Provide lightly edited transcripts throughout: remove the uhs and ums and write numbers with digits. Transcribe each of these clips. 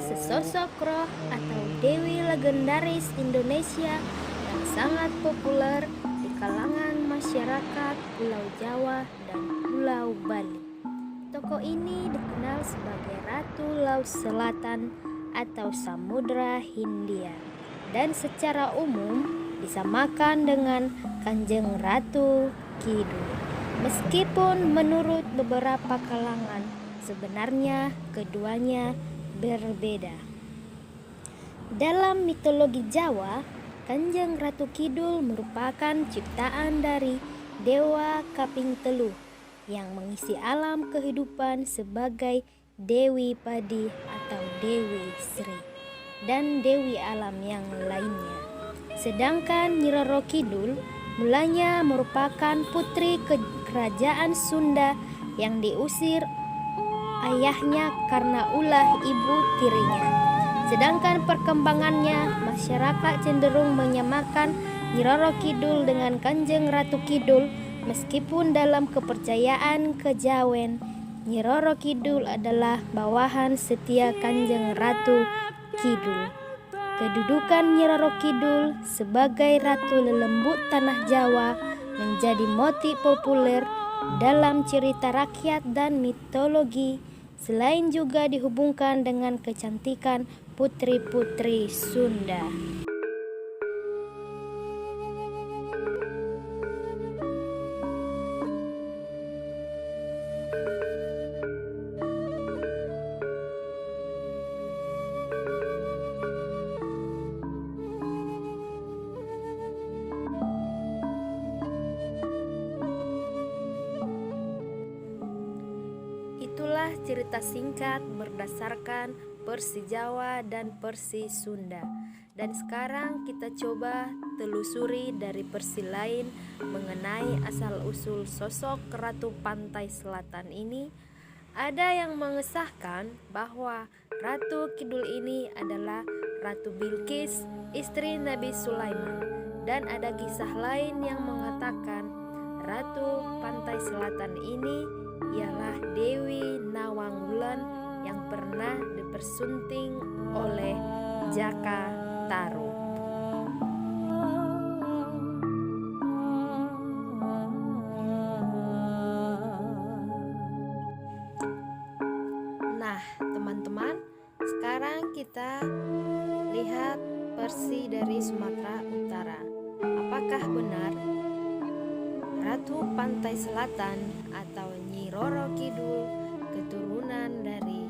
sesosok roh atau dewi legendaris Indonesia yang sangat populer di kalangan masyarakat Pulau Jawa dan Pulau Bali. Tokoh ini dikenal sebagai Ratu Laut Selatan atau Samudra Hindia dan secara umum disamakan dengan Kanjeng Ratu Kidul. Meskipun menurut beberapa kalangan sebenarnya keduanya berbeda. Dalam mitologi Jawa, Kanjeng Ratu Kidul merupakan ciptaan dari Dewa Kaping Teluh yang mengisi alam kehidupan sebagai Dewi Padi atau Dewi Sri dan Dewi Alam yang lainnya. Sedangkan Nyi Roro Kidul mulanya merupakan putri kerajaan Sunda yang diusir ayahnya karena ulah ibu tirinya. Sedangkan perkembangannya, masyarakat cenderung menyamakan Nyi Roro Kidul dengan Kanjeng Ratu Kidul. Meskipun dalam kepercayaan kejawen, Nyi Roro Kidul adalah bawahan setia Kanjeng Ratu Kidul. Kedudukan Nyi Roro Kidul sebagai Ratu Lelembut Tanah Jawa menjadi motif populer dalam cerita rakyat dan mitologi, selain juga dihubungkan dengan kecantikan putri-putri Sunda. Itulah cerita singkat berdasarkan versi Jawa dan versi Sunda. Dan sekarang kita coba telusuri dari versi lain mengenai asal-usul sosok Ratu Pantai Selatan ini. Ada yang mengesahkan bahwa Ratu Kidul ini adalah Ratu Bilqis, istri Nabi Sulaiman. Dan ada kisah lain yang mengatakan Ratu Pantai Selatan ini ialah Dewi Nawang Wulan yang pernah dipersunting oleh Jaka Tarub. Nah, teman-teman, sekarang kita lihat versi dari Sumatera Utara. Apakah benar Ratu Pantai Selatan atau Nyi Roro Kidul keturunan dari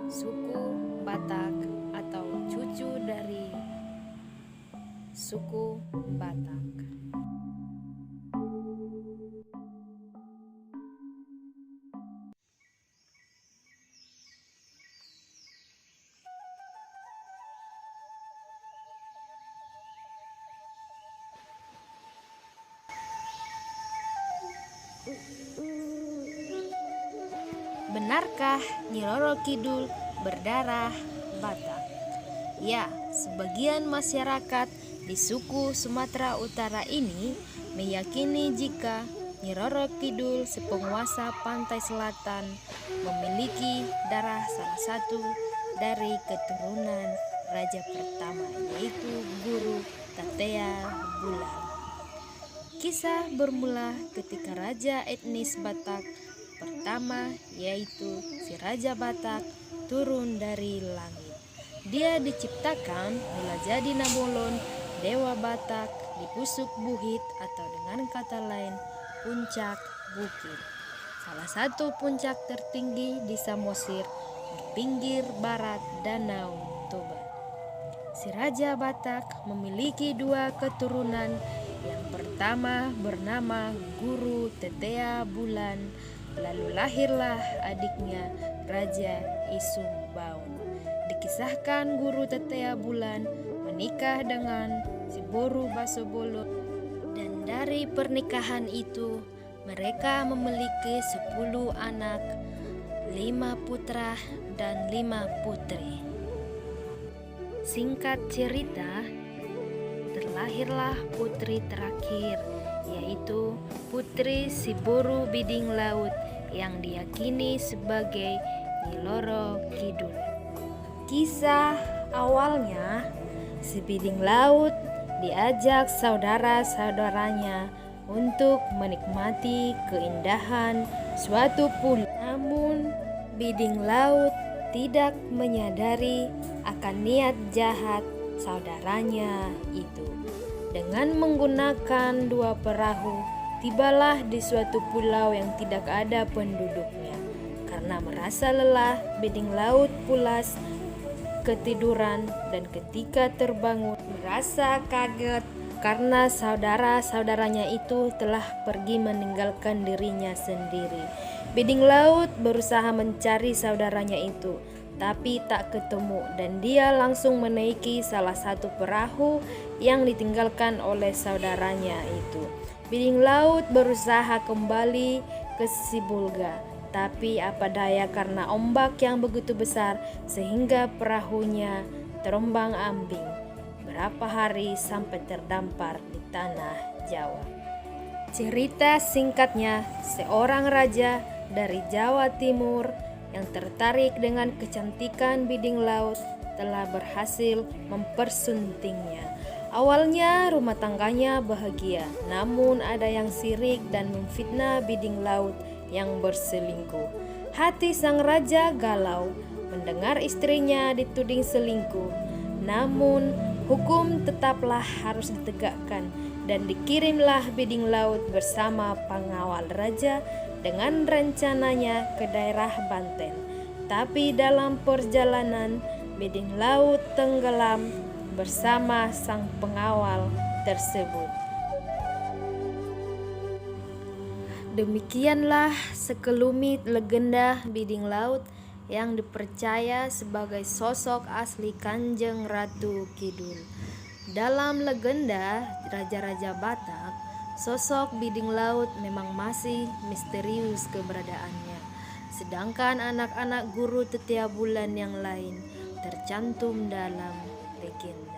suku Batak atau cucu dari suku Batak? Benarkah Nyi Roro Kidul berdarah Batak? Ya, sebagian masyarakat di suku Sumatera Utara ini meyakini jika Nyi Roro Kidul sepenguasa pantai selatan memiliki darah salah satu dari keturunan raja pertama, yaitu Guru Tatea Bulan. Kisah bermula ketika raja etnis Batak pertama, yaitu si Raja Batak, turun dari langit. Dia diciptakan mula jadi Nabolon, Dewa Batak di pusuk Buhit atau dengan kata lain puncak bukit. Salah satu puncak tertinggi di Samosir di pinggir barat Danau Toba. Si Raja Batak memiliki dua keturunan. Yang pertama bernama Guru Tetea Bulan, lalu lahirlah adiknya Raja Isumbaun. Dikisahkan Guru Tetea Bulan menikah dengan si Boru Basobolo, dan dari pernikahan itu mereka memiliki 10 anak, 5 putra dan 5 putri. Singkat cerita, terlahirlah putri terakhir, yaitu Putri Si Boru Biding Laut yang diyakini sebagai Nyi Roro Kidul. Kisah awalnya, si Biding Laut diajak saudara-saudaranya untuk menikmati keindahan suatu pulau. Namun, Biding Laut tidak menyadari akan niat jahat saudaranya itu. Dengan menggunakan 2 perahu, tibalah di suatu pulau yang tidak ada penduduknya. Karena merasa lelah, Biding Laut pulas ketiduran, dan ketika terbangun merasa kaget karena saudara-saudaranya itu telah pergi meninggalkan dirinya sendiri. Biding Laut berusaha mencari saudaranya itu, tapi tak ketemu, dan dia langsung menaiki salah satu perahu yang ditinggalkan oleh saudaranya itu. Biding Laut berusaha kembali ke Sibulga, tapi apa daya karena ombak yang begitu besar sehingga perahunya terombang-ambing. Berapa hari sampai terdampar di tanah Jawa. Cerita singkatnya, seorang raja dari Jawa Timur yang tertarik dengan kecantikan Biding Laut telah berhasil mempersuntingnya. Awalnya rumah tangganya bahagia, namun ada yang sirik dan memfitnah Biding Laut yang berselingkuh. Hati sang raja galau mendengar istrinya dituding selingkuh. Namun hukum tetaplah harus ditegakkan, dan dikirimlah Biding Laut bersama pengawal raja dengan rencananya ke daerah Banten. Tapi dalam perjalanan Biding Laut tenggelam bersama sang pengawal tersebut. Demikianlah sekelumit legenda Biding Laut yang dipercaya sebagai sosok asli Kanjeng Ratu Kidul. Dalam legenda Raja-Raja Batak, sosok Biding Laut memang masih misterius keberadaannya. Sedangkan anak-anak guru Tetia Bulan yang lain tercantum dalam legenda.